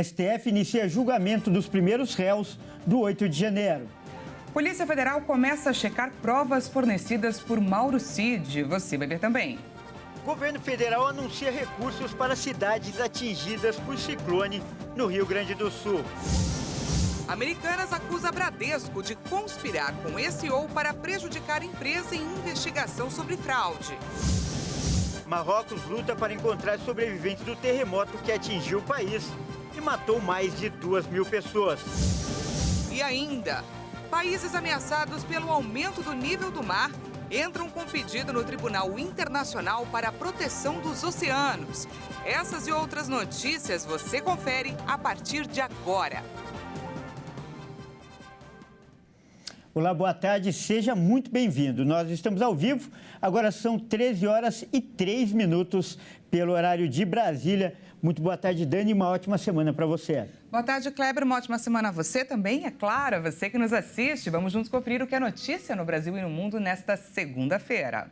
STF inicia julgamento dos primeiros réus do 8 de janeiro. Polícia Federal começa a checar provas fornecidas por Mauro Cid. Você vai ver também. Governo federal anuncia recursos para cidades atingidas por ciclone no Rio Grande do Sul. Americanas acusa Bradesco de conspirar com SEO para prejudicar a empresa em investigação sobre fraude. Marrocos luta para encontrar sobreviventes do terremoto que atingiu o país e matou mais de 2.000 pessoas. E ainda, países ameaçados pelo aumento do nível do mar entram com pedido no Tribunal Internacional para a Proteção dos Oceanos. Essas e outras notícias você confere a partir de agora. Olá, boa tarde, seja muito bem-vindo. Nós estamos ao vivo, agora são 13 horas e 3 minutos pelo horário de Brasília. Muito boa tarde, Dani, uma ótima semana para você. Boa tarde, Kleber, uma ótima semana a você também, é claro, a você que nos assiste. Vamos juntos conferir o que é notícia no Brasil e no mundo nesta segunda-feira.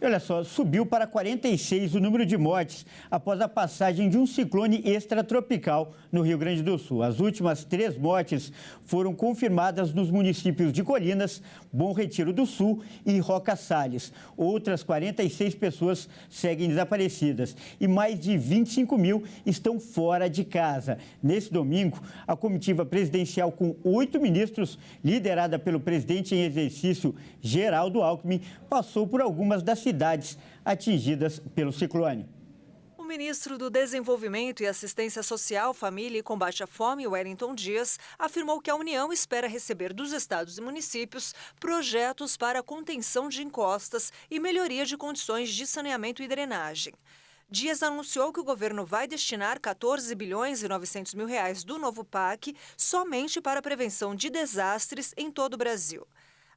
E olha só, subiu para 46 o número de mortes após a passagem de um ciclone extratropical no Rio Grande do Sul. As últimas 3 mortes foram confirmadas nos municípios de Colinas, Bom Retiro do Sul e Roca Salles. Outras 46 pessoas seguem desaparecidas e mais de 25 mil estão fora de casa. Nesse domingo, a comitiva presidencial com 8 ministros, liderada pelo presidente em exercício Geraldo Alckmin, passou por algumas das cidades atingidas pelo ciclone. O ministro do Desenvolvimento e Assistência Social, Família e Combate à Fome, Wellington Dias, afirmou que a União espera receber dos estados e municípios projetos para contenção de encostas e melhoria de condições de saneamento e drenagem. Dias anunciou que o governo vai destinar 14 bilhões e 900 mil reais do novo PAC somente para a prevenção de desastres em todo o Brasil.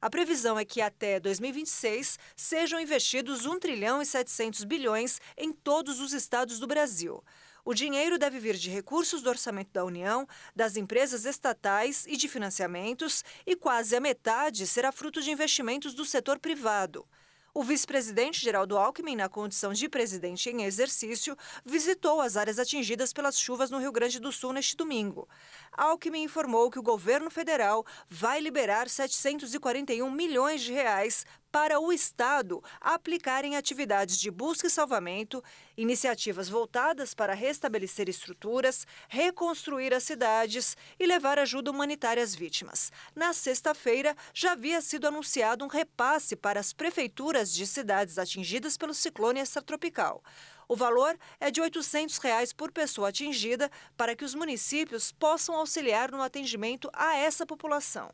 A previsão é que até 2026 sejam investidos 1 trilhão e 700 bilhões em todos os estados do Brasil. O dinheiro deve vir de recursos do orçamento da União, das empresas estatais e de financiamentos, e quase a metade será fruto de investimentos do setor privado. O vice-presidente Geraldo Alckmin, na condição de presidente em exercício, visitou as áreas atingidas pelas chuvas no Rio Grande do Sul neste domingo. Alckmin informou que o governo federal vai liberar 741 milhões de reais para o Estado aplicar em atividades de busca e salvamento, iniciativas voltadas para restabelecer estruturas, reconstruir as cidades e levar ajuda humanitária às vítimas. Na sexta-feira, já havia sido anunciado um repasse para as prefeituras de cidades atingidas pelo ciclone extratropical. O valor é de R$ 800 por pessoa atingida para que os municípios possam auxiliar no atendimento a essa população.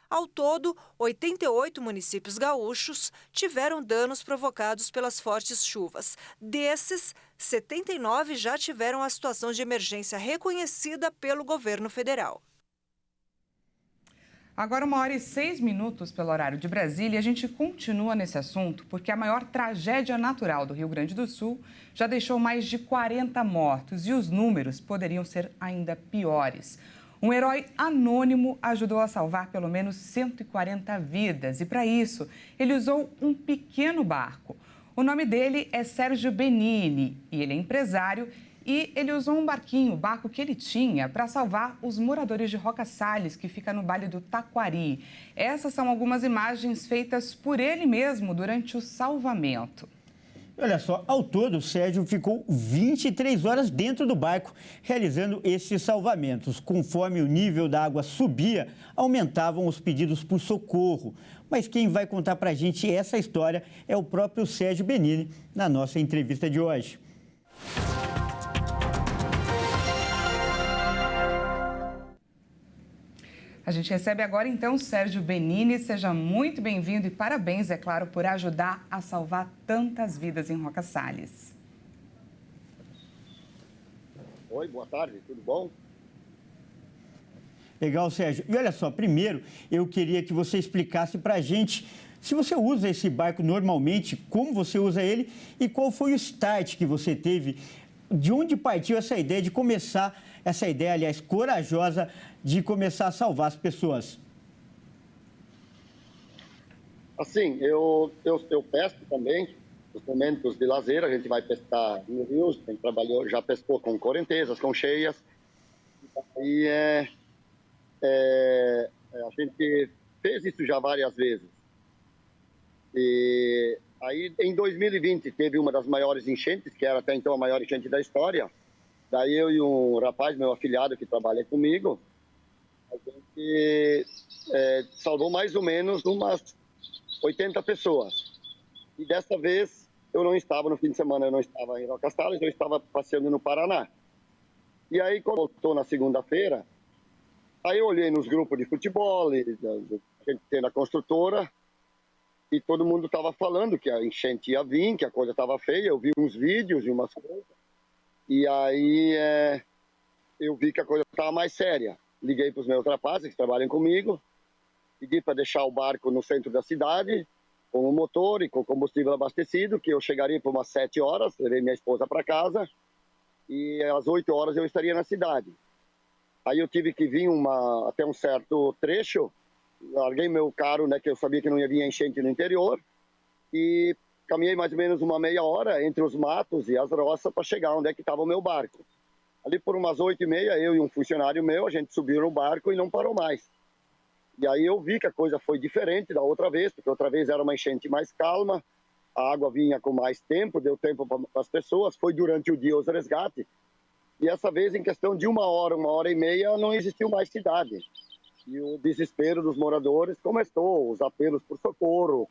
Ao todo, 88 municípios gaúchos tiveram danos provocados pelas fortes chuvas. Desses, 79 já tiveram a situação de emergência reconhecida pelo governo federal. Agora 1h06 pelo horário de Brasília, e a gente continua nesse assunto porque a maior tragédia natural do Rio Grande do Sul já deixou mais de 40 mortos e os números poderiam ser ainda piores. Um herói anônimo ajudou a salvar pelo menos 140 vidas e, para isso, ele usou um pequeno barco. O nome dele é Sérgio Benini e ele é empresário e ele usou um barquinho, o barco que ele tinha, para salvar os moradores de Roca Salles, que fica no Vale do Taquari. Essas são algumas imagens feitas por ele mesmo durante o salvamento. Olha só, ao todo, o Sérgio ficou 23 horas dentro do barco realizando esses salvamentos. Conforme o nível da água subia, aumentavam os pedidos por socorro. Mas quem vai contar para a gente essa história é o próprio Sérgio Benini, na nossa entrevista de hoje. A gente recebe agora, então, Sérgio Benini. Seja muito bem-vindo e parabéns, é claro, por ajudar a salvar tantas vidas em Roca Salles. Oi, boa tarde, tudo bom? Legal, Sérgio. E olha só, primeiro eu queria que você explicasse para a gente se você usa esse barco normalmente, como você usa ele e qual foi o start que você teve, de onde partiu essa ideia de começar, aliás, corajosa, de começar a salvar as pessoas? Assim, eu pesco também, os momentos de lazer, a gente vai pescar no rio, já pescou com correntezas, com cheias. E a gente fez isso já várias vezes. E aí, em 2020, teve uma das maiores enchentes, que era até então a maior enchente da história. Daí eu e um rapaz, meu afilhado, que trabalha comigo, a gente salvou mais ou menos umas 80 pessoas. E dessa vez, eu não estava no fim de semana, eu não estava em Rocas Tales, eu estava passeando no Paraná. E aí, quando voltou na segunda-feira, aí eu olhei nos grupos de futebol, a gente tem na construtora, e todo mundo estava falando que a enchente ia vir, que a coisa estava feia. Eu vi uns vídeos e umas coisas. E aí eu vi que a coisa estava mais séria. Liguei para os meus rapazes que trabalham comigo, pedi para deixar o barco no centro da cidade, com o motor e com combustível abastecido, que eu chegaria por umas 7 horas, levei minha esposa para casa, e às 8 horas eu estaria na cidade. Aí eu tive que vir até um certo trecho, larguei meu carro, né, que eu sabia que não ia vir enchente no interior, e caminhei mais ou menos uma meia hora entre os matos e as roças para chegar onde é que estava o meu barco. Ali por umas 8h30, eu e um funcionário meu, a gente subiu no barco e não parou mais. E aí eu vi que a coisa foi diferente da outra vez, porque outra vez era uma enchente mais calma, a água vinha com mais tempo, deu tempo para as pessoas, foi durante o dia os resgates. E essa vez, em questão de uma hora e meia, não existiu mais cidade. E o desespero dos moradores começou, os apelos por socorro,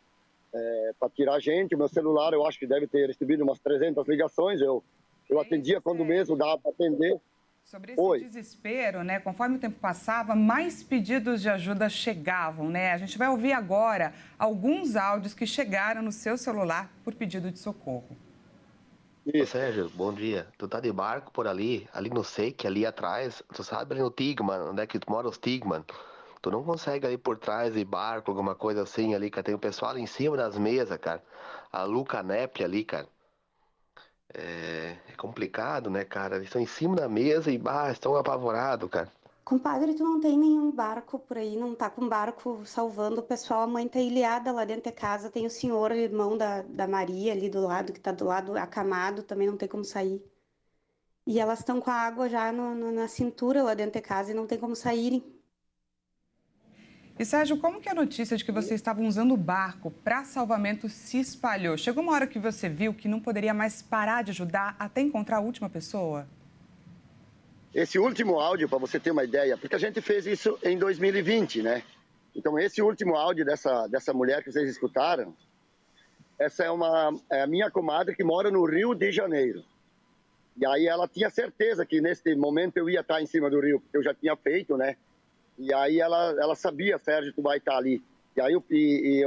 para tirar a gente. O meu celular, eu acho que deve ter recebido umas 300 ligações, eu atendia quando mesmo dava para atender. Sobre esse desespero, né? Conforme o tempo passava, mais pedidos de ajuda chegavam, né? A gente vai ouvir agora alguns áudios que chegaram no seu celular por pedido de socorro. Ô Sérgio, bom dia. Tu tá de barco por ali no Seik, ali atrás, tu sabe ali no Tigman, onde é que tu mora os Tigman? Tu não consegue ali por trás de barco, alguma coisa assim ali, cara. Tem o pessoal ali em cima das mesas, cara. A Luca Nep ali, cara. É complicado, né, cara? Eles estão em cima da mesa e estão apavorados, cara. Compadre, tu não tem nenhum barco por aí, não tá com barco salvando o pessoal. A mãe tá ilhada lá dentro de casa. Tem o senhor, irmão da Maria ali do lado, que tá do lado acamado, também não tem como sair. E elas estão com a água já na cintura lá dentro de casa e não tem como saírem. E Sérgio, como que a notícia de que vocês estavam usando o barco para salvamento se espalhou? Chegou uma hora que você viu que não poderia mais parar de ajudar até encontrar a última pessoa? Esse último áudio, para você ter uma ideia, porque a gente fez isso em 2020, né? Então, esse último áudio dessa mulher que vocês escutaram, essa é a minha comadre que mora no Rio de Janeiro. E aí ela tinha certeza que nesse momento eu ia estar em cima do rio, porque eu já tinha feito, né? E aí ela sabia, Sérgio, tu vai estar ali. E aí,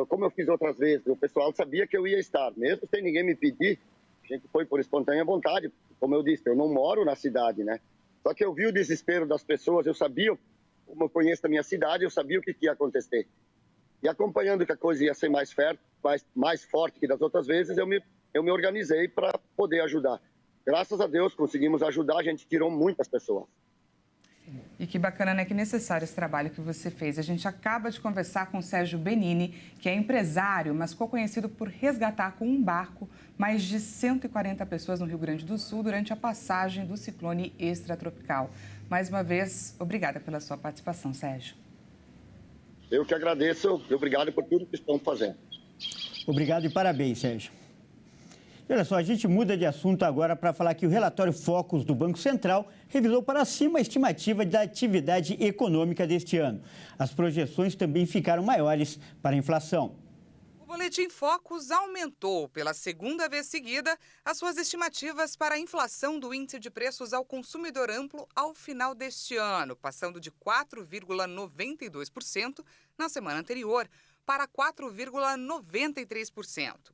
como eu fiz outras vezes, o pessoal sabia que eu ia estar, mesmo sem ninguém me pedir. A gente foi por espontânea vontade. Como eu disse, eu não moro na cidade, né? Só que eu vi o desespero das pessoas, eu sabia, como eu conheço a minha cidade, eu sabia o que ia acontecer. E acompanhando que a coisa ia ser mais forte que das outras vezes, eu me organizei para poder ajudar. Graças a Deus conseguimos ajudar, a gente tirou muitas pessoas. E que bacana, né? Que necessário esse trabalho que você fez. A gente acaba de conversar com o Sérgio Benini, que é empresário, mas ficou conhecido por resgatar com um barco mais de 140 pessoas no Rio Grande do Sul durante a passagem do ciclone extratropical. Mais uma vez, obrigada pela sua participação, Sérgio. Eu que agradeço e obrigado por tudo que estão fazendo. Obrigado e parabéns, Sérgio. E olha só, a gente muda de assunto agora para falar que o relatório Focus do Banco Central revisou para cima a estimativa da atividade econômica deste ano. As projeções também ficaram maiores para a inflação. O Boletim Focus aumentou pela segunda vez seguida as suas estimativas para a inflação do índice de preços ao consumidor amplo ao final deste ano, passando de 4,92% na semana anterior para 4,93%.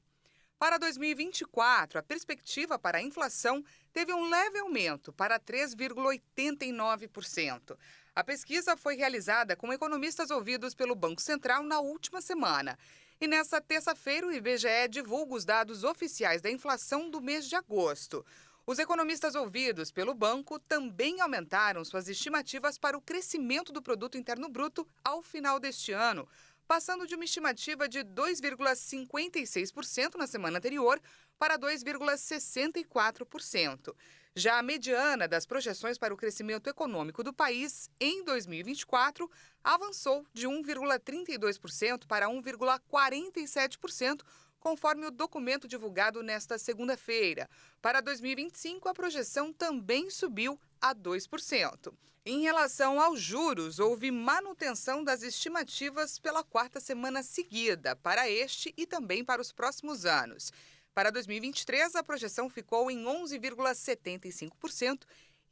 Para 2024, a perspectiva para a inflação teve um leve aumento para 3,89%. A pesquisa foi realizada com economistas ouvidos pelo Banco Central na última semana. E nesta terça-feira, o IBGE divulga os dados oficiais da inflação do mês de agosto. Os economistas ouvidos pelo banco também aumentaram suas estimativas para o crescimento do Produto Interno Bruto ao final deste ano, passando de uma estimativa de 2,56% na semana anterior para 2,64%. Já a mediana das projeções para o crescimento econômico do país em 2024 avançou de 1,32% para 1,47%, conforme o documento divulgado nesta segunda-feira. Para 2025, a projeção também subiu a 2%. Em relação aos juros, houve manutenção das estimativas pela quarta semana seguida, para este e também para os próximos anos. Para 2023, a projeção ficou em 11,75%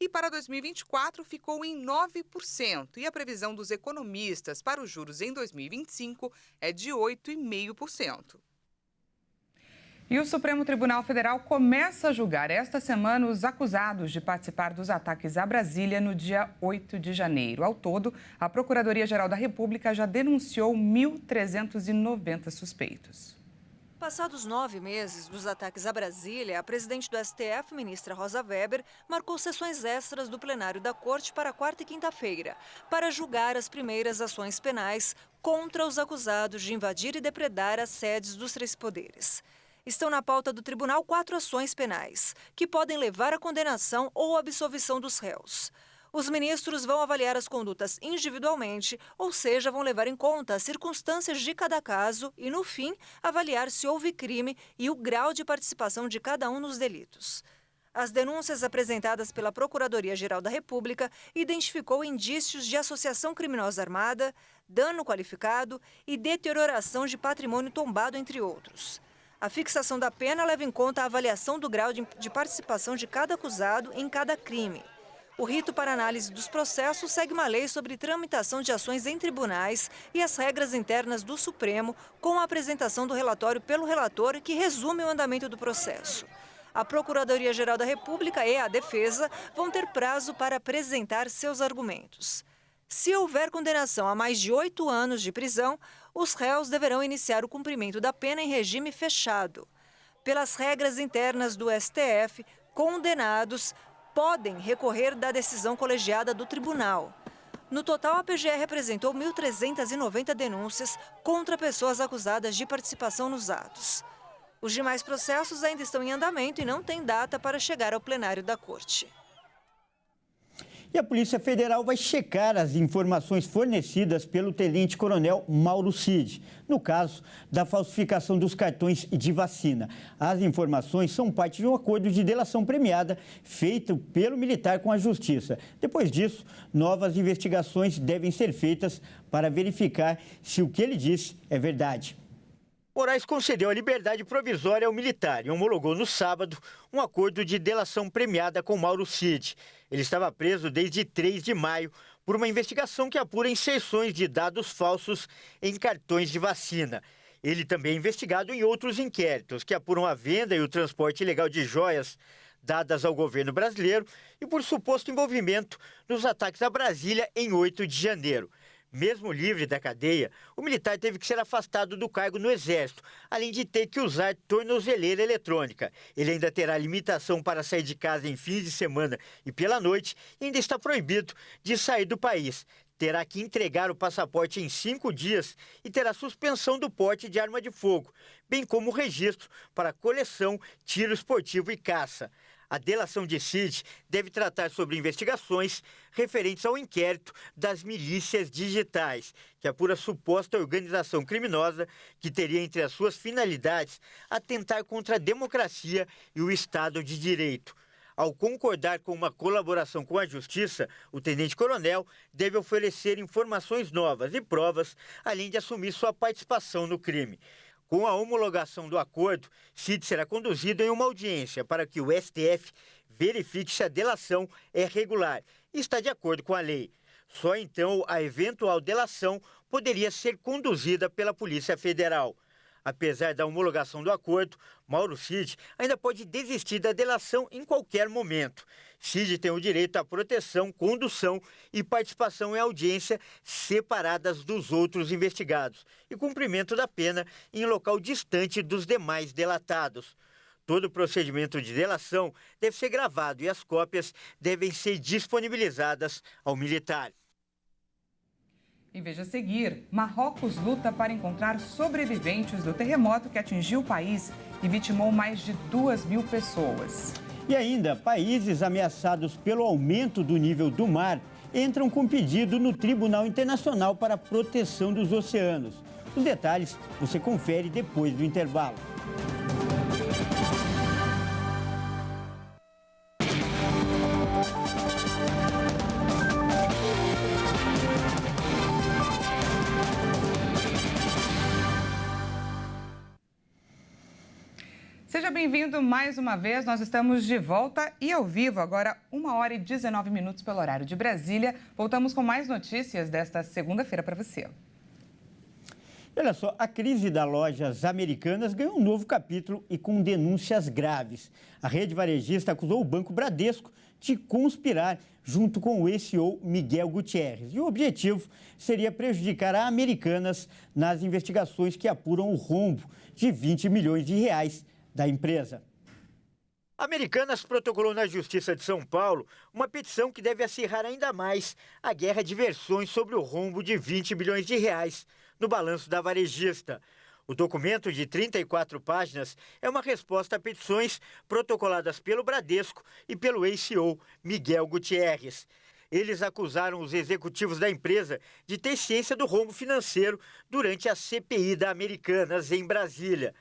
e para 2024 ficou em 9%. E a previsão dos economistas para os juros em 2025 é de 8,5%. E o Supremo Tribunal Federal começa a julgar esta semana os acusados de participar dos ataques a Brasília no dia 8 de janeiro. Ao todo, a Procuradoria-Geral da República já denunciou 1.390 suspeitos. Passados 9 meses dos ataques a Brasília, a presidente do STF, ministra Rosa Weber, marcou sessões extras do plenário da Corte para quarta e quinta-feira, para julgar as primeiras ações penais contra os acusados de invadir e depredar as sedes dos três poderes. Estão na pauta do tribunal 4 ações penais, que podem levar à condenação ou absolvição dos réus. Os ministros vão avaliar as condutas individualmente, ou seja, vão levar em conta as circunstâncias de cada caso e, no fim, avaliar se houve crime e o grau de participação de cada um nos delitos. As denúncias apresentadas pela Procuradoria-Geral da República identificou indícios de associação criminosa armada, dano qualificado e deterioração de patrimônio tombado, entre outros. A fixação da pena leva em conta a avaliação do grau de participação de cada acusado em cada crime. O rito para análise dos processos segue uma lei sobre tramitação de ações em tribunais e as regras internas do Supremo, com a apresentação do relatório pelo relator, que resume o andamento do processo. A Procuradoria-Geral da República e a defesa vão ter prazo para apresentar seus argumentos. Se houver condenação a mais de 8 anos de prisão, os réus deverão iniciar o cumprimento da pena em regime fechado. Pelas regras internas do STF, condenados podem recorrer da decisão colegiada do tribunal. No total, a PGR apresentou 1.390 denúncias contra pessoas acusadas de participação nos atos. Os demais processos ainda estão em andamento e não têm data para chegar ao plenário da Corte. E a Polícia Federal vai checar as informações fornecidas pelo tenente-coronel Mauro Cid, no caso da falsificação dos cartões de vacina. As informações são parte de um acordo de delação premiada feito pelo militar com a Justiça. Depois disso, novas investigações devem ser feitas para verificar se o que ele disse é verdade. Moraes concedeu a liberdade provisória ao militar e homologou no sábado um acordo de delação premiada com Mauro Cid. Ele estava preso desde 3 de maio por uma investigação que apura inserções de dados falsos em cartões de vacina. Ele também é investigado em outros inquéritos que apuram a venda e o transporte ilegal de joias dadas ao governo brasileiro e por suposto envolvimento nos ataques a Brasília em 8 de janeiro. Mesmo livre da cadeia, o militar teve que ser afastado do cargo no Exército, além de ter que usar tornozeleira eletrônica. Ele ainda terá limitação para sair de casa em fins de semana e pela noite e ainda está proibido de sair do país. Terá que entregar o passaporte em 5 dias e terá suspensão do porte de arma de fogo, bem como o registro para coleção, tiro esportivo e caça. A delação de Cid deve tratar sobre investigações referentes ao inquérito das milícias digitais, que apura suposta organização criminosa que teria entre as suas finalidades atentar contra a democracia e o Estado de Direito. Ao concordar com uma colaboração com a Justiça, o tenente-coronel deve oferecer informações novas e provas, além de assumir sua participação no crime. Com a homologação do acordo, Cid será conduzido em uma audiência para que o STF verifique se a delação é regular e está de acordo com a lei. Só então a eventual delação poderia ser conduzida pela Polícia Federal. Apesar da homologação do acordo, Mauro Cid ainda pode desistir da delação em qualquer momento. Cid tem o direito à proteção, condução e participação em audiência separadas dos outros investigados e cumprimento da pena em local distante dos demais delatados. Todo o procedimento de delação deve ser gravado e as cópias devem ser disponibilizadas ao militar. E veja a seguir, Marrocos luta para encontrar sobreviventes do terremoto que atingiu o país e vitimou mais de 2.000 pessoas. E ainda, países ameaçados pelo aumento do nível do mar entram com pedido no Tribunal Internacional para a Proteção dos Oceanos. Os detalhes você confere depois do intervalo. Seja bem-vindo mais uma vez, nós estamos de volta e ao vivo, agora 1h19 pelo horário de Brasília. Voltamos com mais notícias desta segunda-feira para você. Olha só, a crise das lojas americanas ganhou um novo capítulo e com denúncias graves. A rede varejista acusou o Banco Bradesco de conspirar junto com o ex-CEO Miguel Gutierrez. E o objetivo seria prejudicar a Americanas nas investigações que apuram o rombo de 20 milhões de reais da empresa. A Americanas protocolou na Justiça de São Paulo uma petição que deve acirrar ainda mais a guerra de versões sobre o rombo de 20 bilhões de reais no balanço da varejista. O documento de 34 páginas é uma resposta a petições protocoladas pelo Bradesco e pelo ex-CEO Miguel Gutierrez. Eles acusaram os executivos da empresa de ter ciência do rombo financeiro durante a CPI da Americanas em Brasília.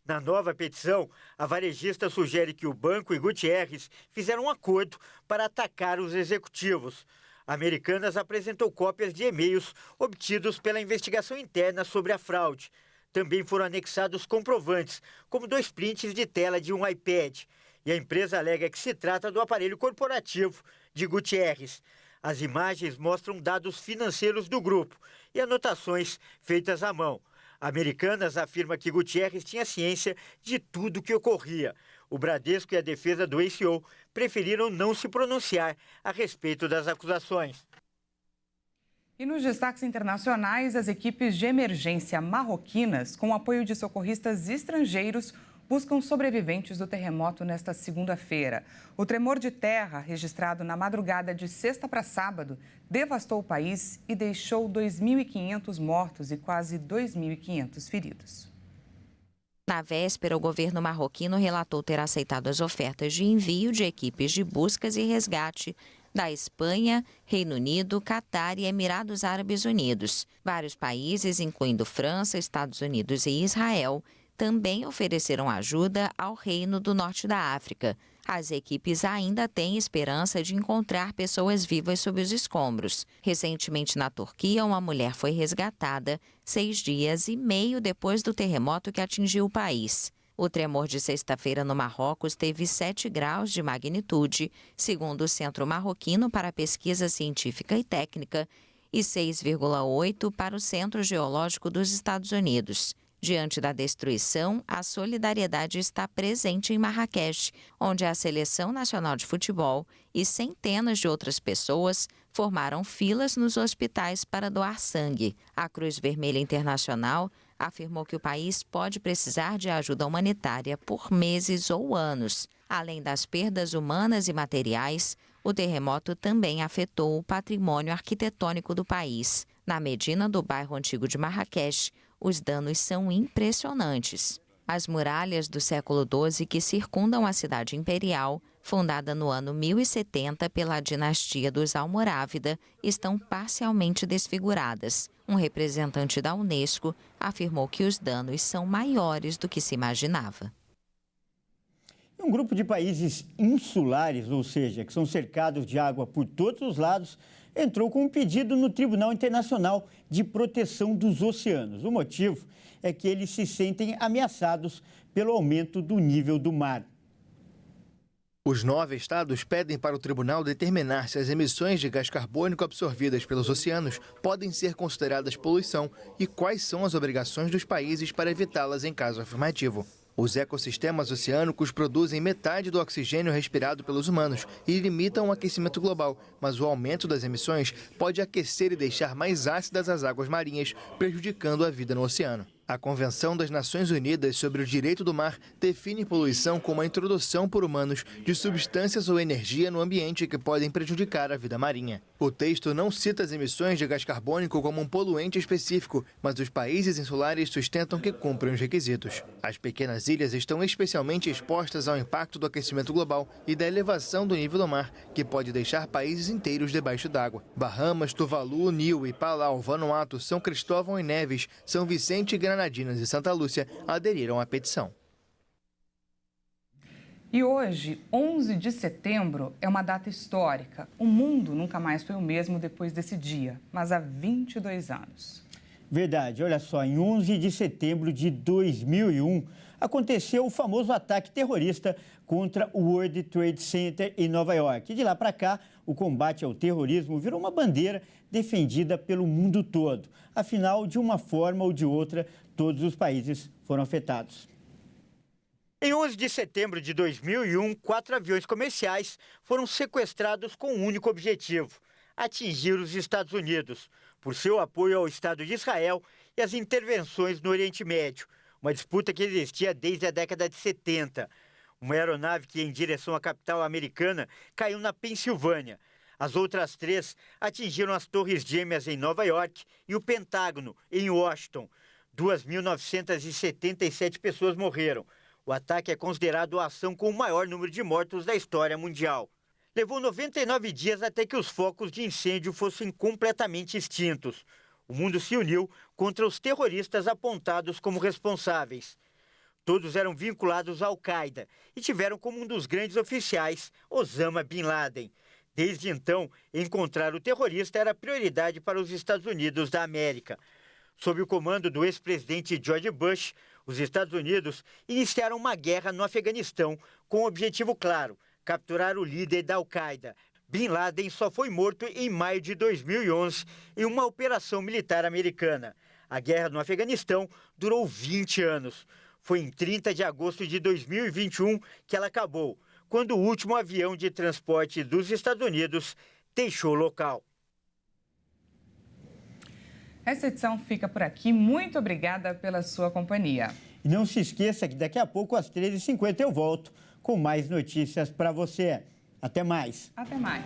Na nova petição, a varejista sugere que o banco e Gutierrez fizeram um acordo para atacar os executivos. A Americanas apresentou cópias de e-mails obtidos pela investigação interna sobre a fraude. Também foram anexados comprovantes, como 2 prints de tela de um iPad. E a empresa alega que se trata do aparelho corporativo de Gutierrez. As imagens mostram dados financeiros do grupo e anotações feitas à mão. A Americanas afirma que Gutierrez tinha ciência de tudo o que ocorria. O Bradesco e a defesa do ex-CEO preferiram não se pronunciar a respeito das acusações. E nos destaques internacionais, as equipes de emergência marroquinas, com o apoio de socorristas estrangeiros, buscam sobreviventes do terremoto nesta segunda-feira. O tremor de terra, registrado na madrugada de sexta para sábado, devastou o país e deixou 2.500 mortos e quase 2.500 feridos. Na véspera, o governo marroquino relatou ter aceitado as ofertas de envio de equipes de buscas e resgate da Espanha, Reino Unido, Catar e Emirados Árabes Unidos. Vários países, incluindo França, Estados Unidos e Israel, também ofereceram ajuda ao Reino do Norte da África. As equipes ainda têm esperança de encontrar pessoas vivas sob os escombros. Recentemente, na Turquia, uma mulher foi resgatada 6 dias e meio depois do terremoto que atingiu o país. O tremor de sexta-feira no Marrocos teve 7 graus de magnitude, segundo o Centro Marroquino para Pesquisa Científica e Técnica, e 6,8 para o Centro Geológico dos Estados Unidos. Diante da destruição, a solidariedade está presente em Marrakech, onde a Seleção Nacional de Futebol e centenas de outras pessoas formaram filas nos hospitais para doar sangue. A Cruz Vermelha Internacional afirmou que o país pode precisar de ajuda humanitária por meses ou anos. Além das perdas humanas e materiais, o terremoto também afetou o patrimônio arquitetônico do país. Na Medina do bairro antigo de Marrakech, os danos são impressionantes. As muralhas do século XII que circundam a cidade imperial, fundada no ano 1070 pela dinastia dos Almorávida, estão parcialmente desfiguradas. Um representante da Unesco afirmou que os danos são maiores do que se imaginava. Um grupo de países insulares, ou seja, que são cercados de água por todos os lados, entrou com um pedido no Tribunal Internacional de Proteção dos Oceanos. O motivo é que eles se sentem ameaçados pelo aumento do nível do mar. Os 9 estados pedem para o tribunal determinar se as emissões de gás carbônico absorvidas pelos oceanos podem ser consideradas poluição e quais são as obrigações dos países para evitá-las em caso afirmativo. Os ecossistemas oceânicos produzem metade do oxigênio respirado pelos humanos e limitam o aquecimento global, mas o aumento das emissões pode aquecer e deixar mais ácidas as águas marinhas, prejudicando a vida no oceano. A Convenção das Nações Unidas sobre o Direito do Mar define poluição como a introdução por humanos de substâncias ou energia no ambiente que podem prejudicar a vida marinha. O texto não cita as emissões de gás carbônico como um poluente específico, mas os países insulares sustentam que cumprem os requisitos. As pequenas ilhas estão especialmente expostas ao impacto do aquecimento global e da elevação do nível do mar, que pode deixar países inteiros debaixo d'água. Bahamas, Tuvalu, Niue, Palau, Vanuatu, São Cristóvão e Neves, São Vicente, Granadinas e Santa Lúcia aderiram à petição. E hoje, 11 de setembro, é uma data histórica. O mundo nunca mais foi o mesmo depois desse dia, mas há 22 anos. Verdade, olha só, em 11 de setembro de 2001, aconteceu o famoso ataque terrorista contra o World Trade Center em Nova York. E de lá para cá, o combate ao terrorismo virou uma bandeira defendida pelo mundo todo. Afinal, de uma forma ou de outra, todos os países foram afetados. Em 11 de setembro de 2001, 4 aviões comerciais foram sequestrados com um único objetivo: atingir os Estados Unidos, por seu apoio ao Estado de Israel e às intervenções no Oriente Médio, uma disputa que existia desde a década de 70. Uma aeronave que ia em direção à capital americana caiu na Pensilvânia. As outras 3 atingiram as Torres Gêmeas em Nova York e o Pentágono, em Washington. 2.977 pessoas morreram. O ataque é considerado a ação com o maior número de mortos da história mundial. Levou 99 dias até que os focos de incêndio fossem completamente extintos. O mundo se uniu contra os terroristas apontados como responsáveis. Todos eram vinculados à Al-Qaeda e tiveram como um dos grandes oficiais Osama Bin Laden. Desde então, encontrar o terrorista era prioridade para os Estados Unidos da América. Sob o comando do ex-presidente George Bush, os Estados Unidos iniciaram uma guerra no Afeganistão com um objetivo claro: capturar o líder da Al-Qaeda. Bin Laden só foi morto em maio de 2011 em uma operação militar americana. A guerra no Afeganistão durou 20 anos. Foi em 30 de agosto de 2021 que ela acabou, quando o último avião de transporte dos Estados Unidos deixou o local. Essa edição fica por aqui. Muito obrigada pela sua companhia. E não se esqueça que daqui a pouco, às 13h50, eu volto com mais notícias para você. Até mais. Até mais.